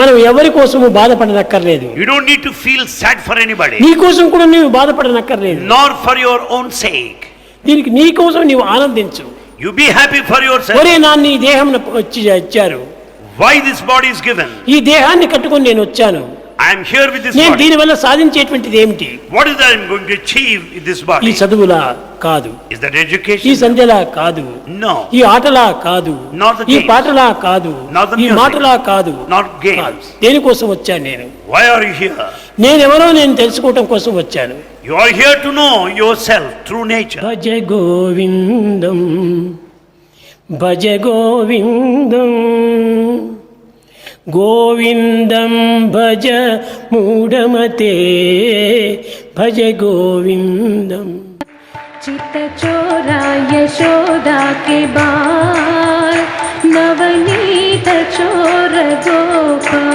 మనం ఎవరి కోసము బాధపడనక్కర్లేదు. You don't need to feel sad for anybody. నీ కోసం కూడా నీవు బాధపడనక్కర్లేదు. Nor for your own sake. దీనికి నీ కోసం నీవు ఆనందించు. You be happy for yourself. ఒరే నాన్న ఈ దేహం వచ్చి ఇచ్చారు. Why this body is given? ఈ దేహాన్ని కట్టుకొని నేను వచ్చాను. I am here with this నేను body. దీని వల్ల సాధించేటువంటిది ఏమిటి? What is that I am going to achieve with this ఈ body? చదువులా కాదు, Is that ఈ education? సంధ్యలా కాదు, No. ఈ ఆటలా కాదు, Not the ఈ games. పాటలా కాదు, Not the ఈ music. మాటలా కాదు. Not games. దేనికోసం వచ్చాను నేను? Why are you here? నేనెవరో నేను తెలుసుకోవటం కోసం వచ్చాను. You are here to know yourself through nature. భజ గోవిందం భజ గోవిందం గోవిందం భజ మూఢమతే భజ గోవిందం. चित चोरा यशोदा के बाल नवनीत चोर गोपाल.